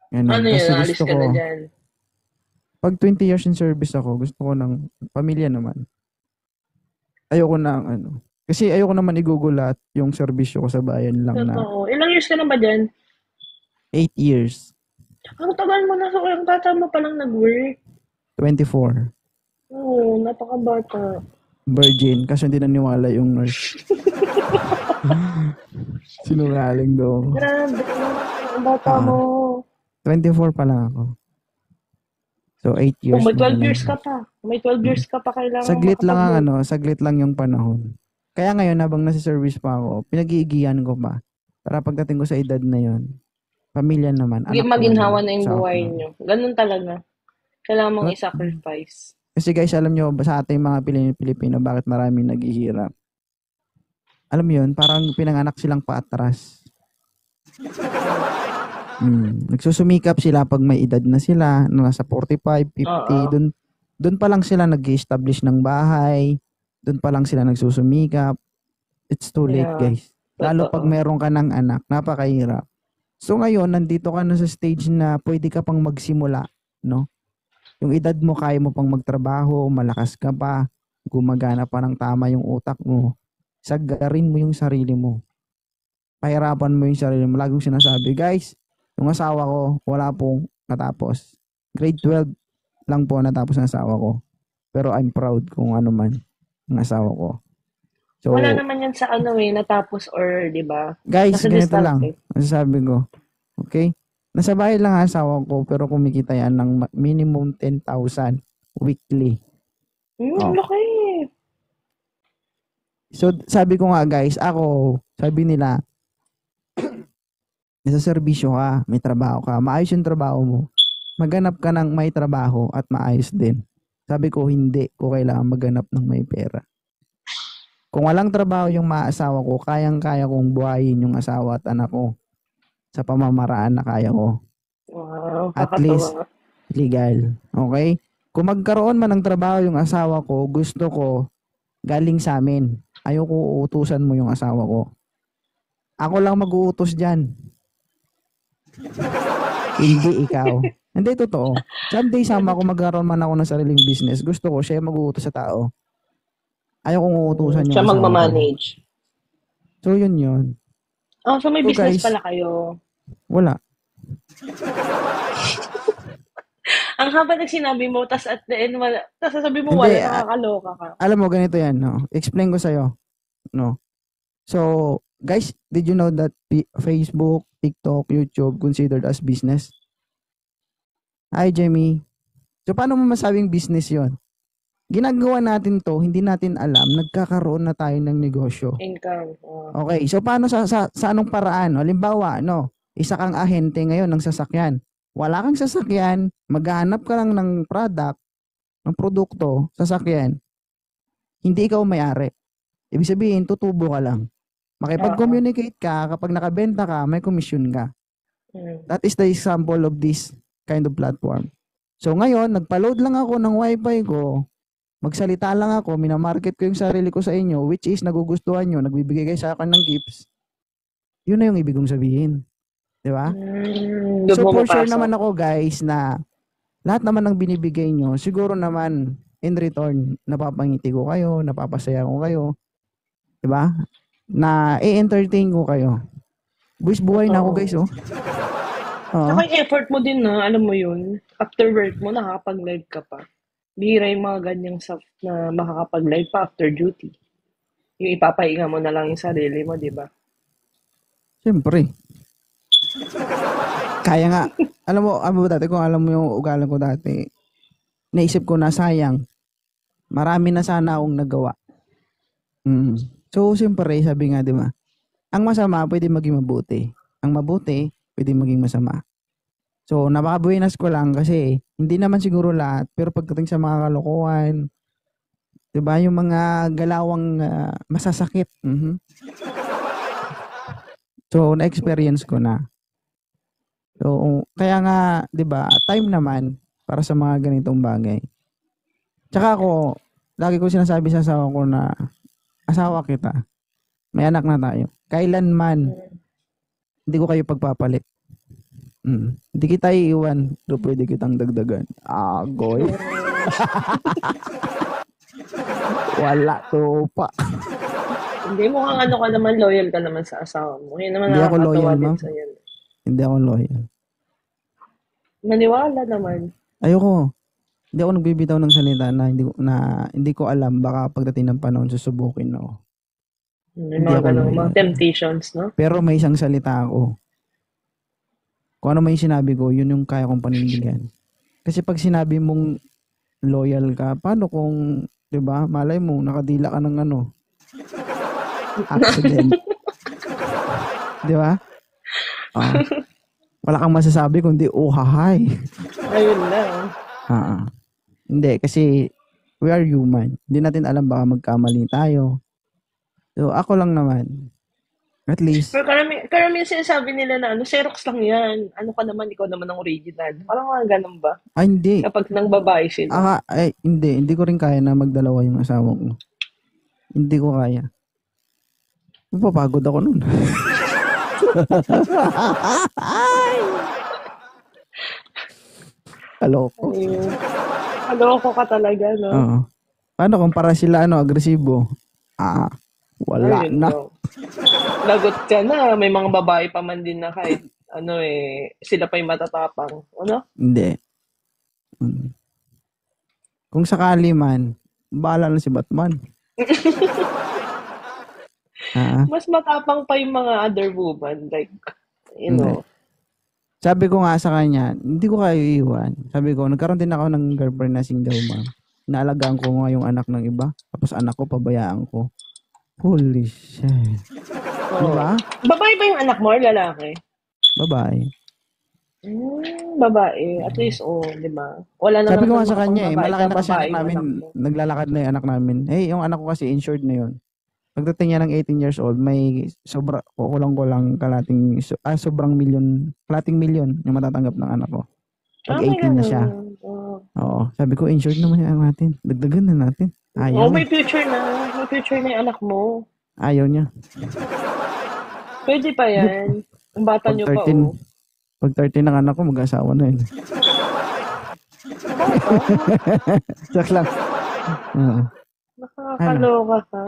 Ano Ganun. yun, Kasi alis gusto ka ko, na dyan. pag 20 years in service ako, gusto ko ng pamilya naman. Ayoko na ano. Kasi ayoko naman igugulat yung serbisyo ko sa bayan lang na Totoo. Ilang years ka na ba dyan? 8 years, Ang tagal mo na, so yung tata mo palang nag-work. 24. Oo, napakabata. Virgin. Kasi hindi naniwala yung nurse. Sinungaling daw. Grabe, ang bata mo. Ah, 24 pa lang ako. So, 8 Oh, years may na 12 years talaga. ka pa. May 12 Mm. years ka pa kailangan Saglit lang ang makapag-work. saglit lang yung panahon. Kaya ngayon, habang nasa service pa ako, pinag-iigihan ko pa. Para pagdating ko sa edad na yon, pamilya naman, Hindi anak ko maginhawa naman, na yung asawa ko buhay naman. nyo. Ganun talaga. Kailangan mong But, i-sacrifice. kasi guys, alam nyo, sa ating mga Pilipino, bakit maraming naghihirap? Alam mo yun, parang pinanganak silang paatras. Nagsusumikap sila pag may edad na sila, nasa 45, 50, Oo. doon pa lang sila nag-establish ng bahay, doon pa lang sila nagsusumikap. It's too late, Yeah. guys. Lalo pag Totoo. meron ka ng anak, napakahirap. So ngayon, nandito ka na sa stage na pwede ka pang magsimula, no? Yung edad mo, kaya mo pang magtrabaho, malakas ka pa, gumagana pa ng tama yung utak mo. Sagarin mo yung sarili mo. Pahirapan mo yung sarili mo. Lagi kong sinasabi, guys, yung asawa ko, wala pong natapos. Grade 12 lang po natapos ng asawa ko. Pero I'm proud kung ano man ang asawa ko. So, Wala naman yan sa ano eh, natapos or, di ba? guys, Nasa ganito lang. diskarte. Masasabi ko. Okay? Nasa bahay lang ang asawa ko pero kumikita yan ng minimum 10,000 weekly. Oh. Laki. So, sabi ko nga guys, sabi nila, nasa serbisyo ka, may trabaho ka, maayos yung trabaho mo. Maghanap ka ng may trabaho at maayos din. Sabi ko, hindi ko kailangan maghanap ng may pera. Kung walang trabaho yung maasawa ko, kayang-kaya kong buhayin yung asawa at anak ko sa pamamaraan na kaya ko. Wow, At least, kakatawa. legal. Okay? Kung magkaroon man ng trabaho yung asawa ko, gusto ko galing sa amin. Ayoko uutusan mo yung asawa ko. Ako lang mag-uutos dyan. Hindi ikaw. Hindi, totoo. Someday sama ko magkaroon man ako ng sariling business. Gusto ko siya mag-uutos sa tao. Ayaw kong uutusan yung Siya asawa ko. magmamanage. So, yun. Oh, so may So, business guys, pala kayo. wala. Ang haba ng sinabi mo, tas at the end, wala. Tas sasabi mo, Hindi, wala, nakakaloka ka. alam mo, ganito yan, no? Explain ko sa'yo, no? So, guys, did you know that Facebook, TikTok, YouTube considered as business? Hi, Jamie. So, paano mo masabing business yon? Ginagawa natin to, hindi natin alam, nagkakaroon na tayo ng negosyo. Income. Okay, so paano sa anong paraan? Halimbawa, no, isa kang ahente ngayon ng sasakyan. Wala kang sasakyan, maghahanap ka lang ng product, ng produkto, sasakyan. Hindi ikaw may-ari. Ibig sabihin, tutubo ka lang. Oo. Makipag-communicate ka, kapag nakabenta ka, may commission ka. Mm. That is the example of this kind of platform. So ngayon, nagpa-load lang ako ng wifi ko, magsalita lang ako, minamarket ko yung sarili ko sa inyo, which is nagugustuhan nyo, nagbibigay kayo sa akin ng gifts. Yun na yung ibig kong sabihin. Di ba? Doon So mo for sure mapasok. naman ako guys na lahat naman ng binibigay nyo, siguro naman in return, napapangiti ko kayo, napapasaya ko kayo. Di ba? Na i-entertain ko kayo. Buwis buhay na ako guys, Totoo. oh. Oo. Tsaka yung effort mo din na, alam mo yun, after work mo, nakakapag-live ka pa. Bihira yung mga ganyang stuff na makakapag-live pa after duty. Yung ipapahinga mo na lang yung sarili mo, di ba? Siyempre. Kaya nga. Alam mo dati, kung alam mo yung ugalan ko dati, naisip ko na sayang. Marami na sana akong nagawa. So, siyempre, sabi nga, di ba? Ang masama, pwede maging mabuti. Ang mabuti, pwede maging masama. So, napakabuenas ko lang kasi hindi naman siguro lahat, pero pagdating sa mga kalokohan, 'di ba, yung mga galawang masasakit. So, na-experience ko na. So, kaya nga, 'di ba, time naman para sa mga ganitong bagay. Tsaka ako, lagi ko sinasabi sa asawa ko na asawa kita. May anak na tayo. Kailanman hindi ko kayo pagpapalit. Hindi kita iiwan, do pwede kitang dagdagan. Agoy. Wala to pa. Hindi mo kang ano ka naman, loyal ka naman sa asawa mo. Yun naman Hindi ako nakakatawa loyal, din ma'am. sa'yo. Hindi ako loyal. Maniwala naman. Ayoko. Hindi ako nagbibitaw ng salita na hindi ko alam, baka pagdating ng panahon susubukin ako. May Hindi mga ako ganun, mga loyal. temptations, no? Pero may isang salita ako. Kung ano may sinabi ko, yun yung kaya kong panindigan. Kasi pag sinabi mong loyal ka, paano kung, 'di ba? Malay mo nakadila ka ng accident. 'Di ba? Ah. Wala kang masasabi kundi hahay. Ayun lang. Hindi kasi we are human. Hindi natin alam, baka magkamali tayo. So ako lang naman, at least, Pero karami sinasabi nila na ano, Xerox lang yan. Ano ka naman, ikaw naman ang original. Parang mga ganun ba? hindi. Kapag nang babae sila. Hindi ko rin kaya na magdalawa yung asawa ko. Hindi ko kaya. Mapapagod ako nun. Aloko. Ayun. Aloko ka talaga, no? Oo. Paano kung para sila agresibo? Wala Ayun na. lang. Lagot ka na. May mga babae pa man din na kahit sila pa yung matatapang. Ano? Hindi. Kung sakali man, bahala na si Batman. Mas matapang pa yung mga other woman. Like, you Hindi. know. Sabi ko nga sa kanya, hindi ko kayo iiwan. Sabi ko, nagkaroon din ako ng girlfriend na single mom. Inaalagaan ko nga yung anak ng iba. Tapos anak ko, pabayaan ko. Holy shit. Diba? Babae ba yung anak mo or lalaki? Babae. Babae. At least, di ba? Wala na Sabi ko naman nga sa kanya malaki na kasi babae anak yung namin. anak mo. Naglalakad na yung anak namin. Yung anak ko kasi insured na yun. Pagdating niya ng 18 years old, may kulang sobrang kalating milyon yung matatanggap ng anak ko. Pag 18 na siya. Oo. Sabi ko, insured naman yung anak natin. Dagdagan na natin. Ayaw. May future na. May future na yung anak mo. Ayaw niya. Pwede pa yan. Ang bata niyo pa, Pag 13 ng anak ko, mag-asawa na yun. Joke lang. Nakakaloka ka.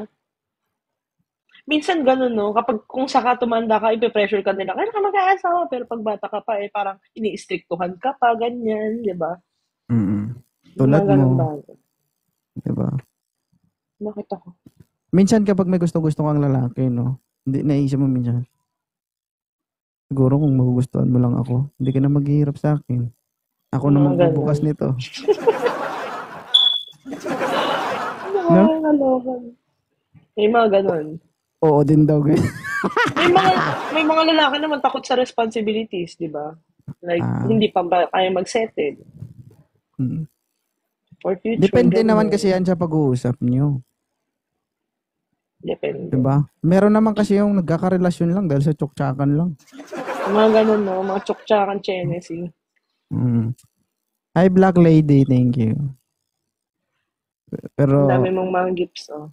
Minsan ganun, no? Kung saka tumanda ka, ipe-pressure ka nila, kailan ka mag-aasawa? Pero pag bata ka pa, parang ini-strictuhan ka pa, ganyan, di ba? Tulad mo. Di ba? Bakit ako? Minsan kapag may gusto-gusto kang lalaki, no? Hindi, naisip mo minsan. Siguro kung magugustuhan mo lang ako, hindi ka na maghihirap sa akin. Ako na magbubukas nito. No? May mga ganun. Oo din daw, guys. may mga lalaki naman takot sa responsibilities, di ba? Like, hindi pa kaya mag-settle. For future. Depende naman kasi yan sa pag-uusap nyo. Depende. Diba? Meron naman kasi yung nagkakarelasyon lang dahil sa tsuktsakan lang. Mga ganun, no? Mga tsuktsakan chenesi. Mm. Hi, Black Lady. Thank you. Ang dami Pero, mong mga gifts, oh.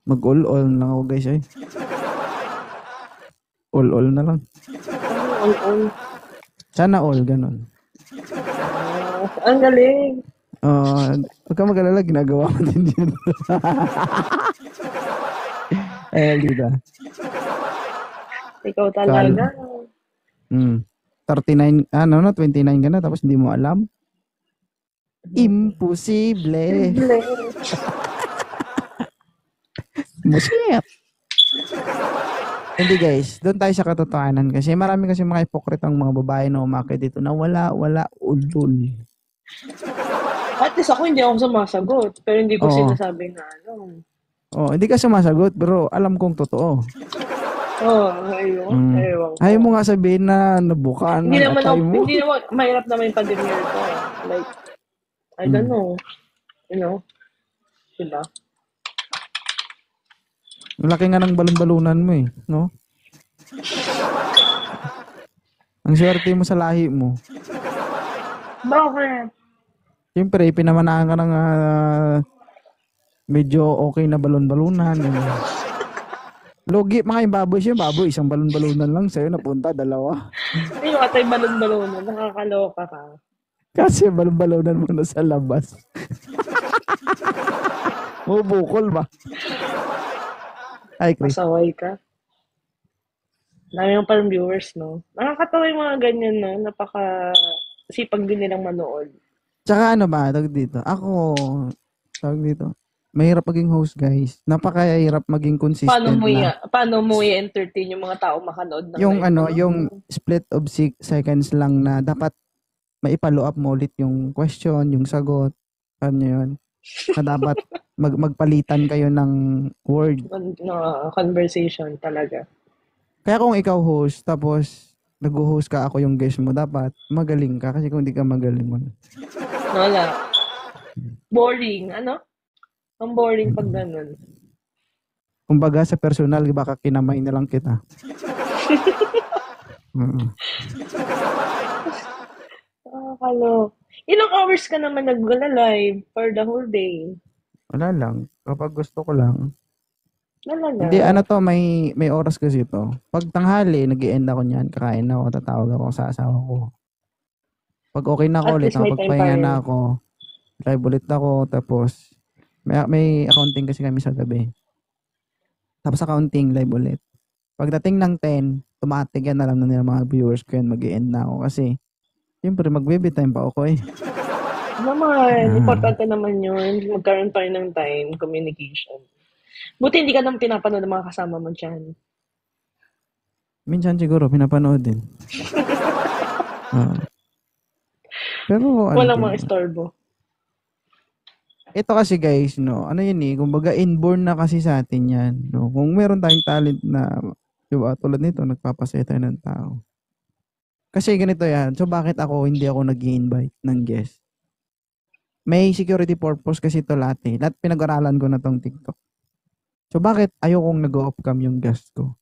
mag-all-all na ako, guys. Eh. All-all na lang. All. Sana all, ganun. Ang galing. Huwag ka mag-alala, ginagawa ko din yun. Dito. Ikaw talaga. 39, 29 ka na, tapos hindi mo alam? Imposible. Musyep. Hindi guys, doon tayo sa katotohanan kasi marami kasi mga hipokritang mga babae na umakit dito na wala, ulol. At least ako hindi ako sumasagot. Pero hindi ko Oo. sinasabi na ano. Hindi ka sumasagot pero alam kong totoo. Ayun. Ewan ko. Ayaw mo nga sabihin na nabukaan Hindi ng naman atay mo. hindi naman, mahirap naman yung pandemya ko. Like, I don't know. You know? Diba? Ang laki nga ng balon-balunan mo eh, no? Ang swerte mo sa lahi mo. Bakit? Siyempre, pinamanahan ka ng medyo okay na balon-balunan. Logi, mga yung baboy siya, isang balon-balunan lang sa'yo, napunta, dalawa. Yung atay balon-balunan, nakakaloka ka. Kasi balon-balunan mo na sa labas. Bukol ba? Ay, Chris. Pasaway ka. Dami yung parang viewers, no? Nakakatawa yung mga ganyan, no? Napaka-sipag din nilang manood. Tsaka ano ba, tawag dito? Mahirap maging host, guys. Napakahirap maging consistent Paano mo i-entertain yung mga tao makanood ng yung live, yung split of 6 seconds lang na dapat maipalo up mo ulit yung question, yung sagot. Paano yun? Na dapat magpalitan kayo ng word. Conversation talaga. Kaya kung ikaw host, tapos nag-host ka, ako yung guest mo, dapat magaling ka. Kasi kung hindi ka magaling mo. Wala. Boring. Ano? Ang boring pag ganun. Kumbaga sa personal, baka kinamay na lang kita. Ilang hours ka naman nag-live for the whole day? Wala lang. Kapag gusto ko lang. Talaga? Hindi, may oras kasi ito. Pag tanghali, nag-i-end ako niyan. Kakain ako, tatawag ako sa asawa ko. Pag okay na ako At ulit, least may time pa pagpahinga rin. na ako, live ulit ako, tapos may accounting kasi kami sa gabi. Tapos accounting, live ulit. Pagdating ng 10, automatic yan, alam na nila mga viewers ko yan, mag-i-end na ako. Kasi, siyempre, mag-baby time pa ako eh. Naman, importante naman yun. Magkaroon pa rin ng time, communication. Buti hindi ka nang pinapanood ng mga kasama mo dyan. Minsan siguro, pinapanood din. Pero, Walang mga istorbo. Ito kasi guys, no, yun eh, kumbaga inborn na kasi sa atin yan, no. Kung meron tayong talent na, diba, tulad nito, nagpapasaya tayo ng tao. Kasi ganito yan, so bakit hindi ako nag-i-invite ng guest? May security purpose kasi ito lahat eh. Lahat pinag-aralan ko na tong TikTok. So bakit ayokong nag-off cam yung guest ko?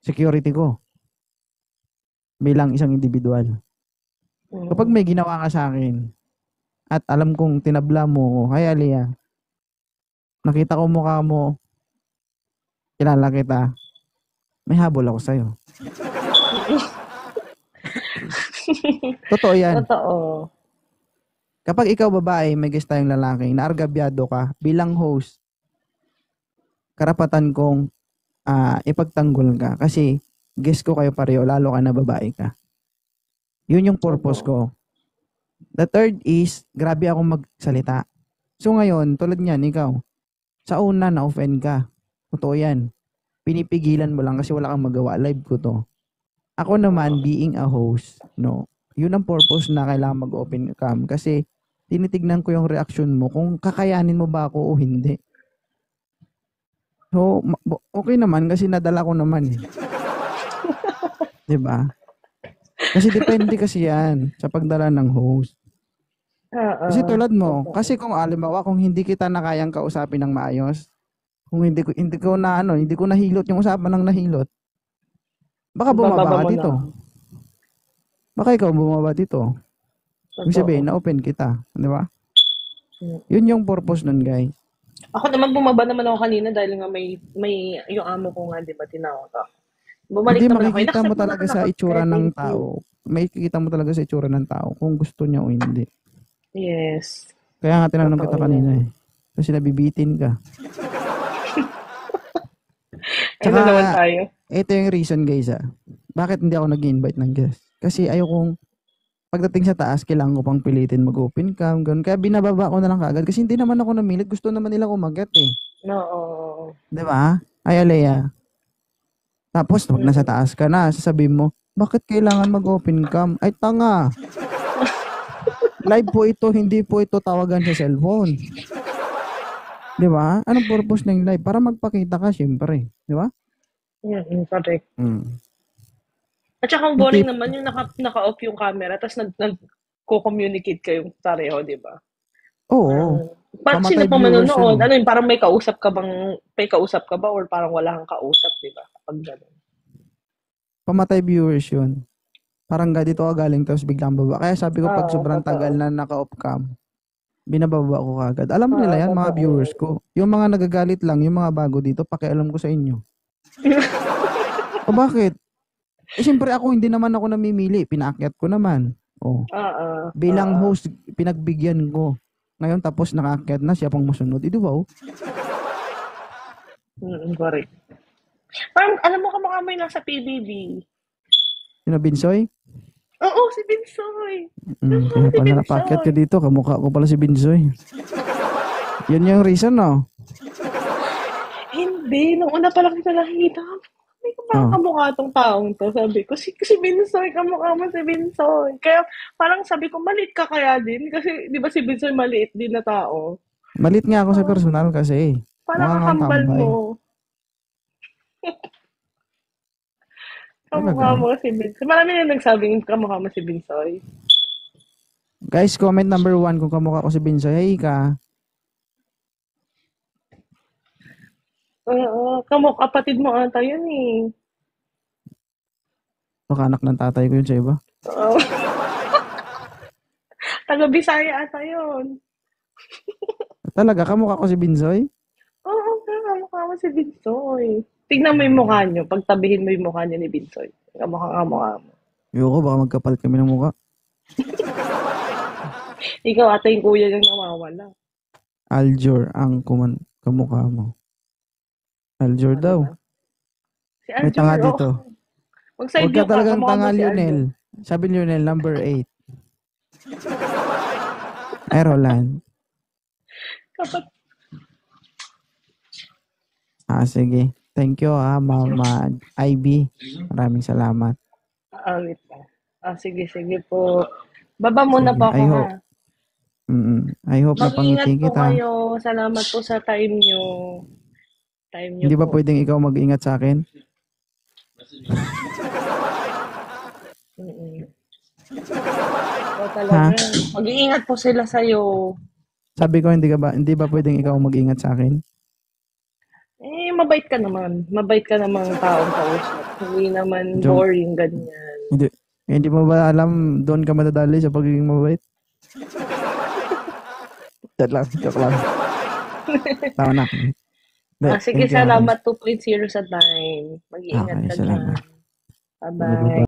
Security ko. Bilang isang individual. Kapag may ginawa ka sa akin, at alam kong tinabla mo, hi Aliyah, nakita ko mukha mo, kilala kita, may habol ako sa'yo. Totoo yan. Totoo. Kapag ikaw babae, may guest tayong lalaki, naargabyado ka, bilang host, karapatan kong ipagtanggol ka kasi guest ko kayo pareho, lalo ka na babae ka. Yun yung purpose ko. The third is, grabe akong magsalita. So ngayon, tulad niyan, ikaw, sa una na-offend ka. Totoo yan. Pinipigilan mo lang kasi wala kang magawa. Live ko to. Ako naman, being a host, no, yun ang purpose na kailangan mag-open cam kasi tinitignan ko yung reaction mo kung kakayanin mo ba ako o hindi. So, okay naman kasi nadala ko naman eh. Diba? Kasi depende kasi yan sa pagdala ng host. Kasi tulad mo, kasi kung alimbawa kung hindi kita na kayang kausapin ng maayos, Kung hindi ko na hindi ko nahilot yung usapan ng nahilot, baka Bababa bumaba ka mo dito. na. Baka ikaw bumaba dito. Ibig Totoo. sabihin, na-open kita. Di ba? Mm. Yun yung purpose nun, guys. Ako naman, bumaba naman ako kanina dahil nga may yung amo ko nga, di ba, tinawag ako. Bumalik Hindi, naman ako. makikita mo Inaccept ko talaga naman sa ako. itsura Kaya ng thank you. tao. Makikita mo talaga sa itsura ng tao kung gusto niya o hindi. Yes. Kaya nga tinanong Totoo kita yan. kanina eh. Kasi nabibitin ka. Ano naman tayo? Ito yung reason guys bakit hindi ako nag-invite ng guest. Kasi ayokong pagdating sa taas, kailangan ko pang pilitin mag-open cam, ganun. Kaya binababa ko na lang kagad. Kasi hindi naman ako namilit. Gusto naman nila kumagat eh. Oo. Di ba? Ay, Alea. Tapos, pag nasa taas ka na, sasabihin mo, bakit kailangan mag-open cam? Ay, tanga. Live po ito, hindi po ito tawagan sa cellphone. Di ba? Anong purpose ng live? Para magpakita ka, syempre. Di ba? Correct. Mm. At saka ang boring naman yung naka-off yung camera tapos nagko-communicate kayong pareho, di ba? Oo. Parang Pamatay sino pa viewers manonood? yun, Ano yun, parang may kausap ka ba or parang wala kang kausap, di ba? Kapag gano'n. Pamatay viewers yun. Parang dito ka galing tapos biglang baba. Kaya sabi ko pag sobrang totoo. tagal na naka-off cam, binababa ko kagad. Alam nila yan, mga Totoo. viewers ko. Yung mga nagagalit lang, yung mga bago dito, pakialam ko sa inyo. O bakit? Eh, siyempre ako, hindi naman ako namimili. Pinaakyat ko naman. O. Bilang host, pinagbigyan ko. Ngayon, tapos nakaakyat na, siya pang masunod. Di ba? Correct. Parang, alam mo, kamukha mo yung nasa PBB. Sino, Binsoy? Oo, si Binsoy. Kaya pala napaakyat ka dito. Kamukha ko pala si Binsoy. Yan yung reason, no? Hindi. Nung una pa lang kita nakikita, parang kamukha tong taong to. Sabi ko, si Binsoy, kamukha mo si Binsoy. Kaya parang sabi ko, maliit ka kaya din? Kasi di ba si Binsoy maliit din na tao? Malit nga ako sa personal kasi. Parang kakambal mo. Kamukha mo si Binsoy. Marami na nagsabing kamukha mo si Binsoy. Guys, comment number 1 kung kamukha ko si Binsoy. Hey ka. Oo, kapatid mo ata yun eh. Baka anak ng tatay ko yun sa iba. Oo. Taga-Bisaya ata yun. Talaga, kamukha ko si Binsoy? Oo, kamukha mo si Binsoy. Tignan mo yung mukha nyo. Pagtabihin mo yung mukha niya ni Binsoy. Kamukha mo. Yoko, baka magkapalit kami ng mukha. Ikaw ata yung kuya yung nawawala. Aljor ang kamukha mo. Aljor daw. Si May Aljor, tanga dito. Mag-side Huwag ka view ka. talagang Kamukha tanga, mo si Lionel. Sabi ni Lionel, number 8. Ay, Roland. Sige. Thank you, Mama Ivy. Maraming salamat. Wait lang. Sige po. Baba muna po ako, ha? I hope na Mag-ingat pangiti po kita. kayo. Salamat po sa time nyo. Hindi ba pwedeng ikaw mag-ingat sa akin? Talaga. Mag-iingat po sila sa'yo. Sabi ko, hindi ba pwedeng ikaw mag-ingat sa akin? Mabait ka naman. Mabait ka namang taong kausap. Hindi naman boring, ganyan. Hindi mo ba alam, doon ka madadali sa pagiging mabait? Joke lang. Tama na. Sige, salamat 2.0 sa time. Mag-iingat ka dyan. Salamat. Bye-bye.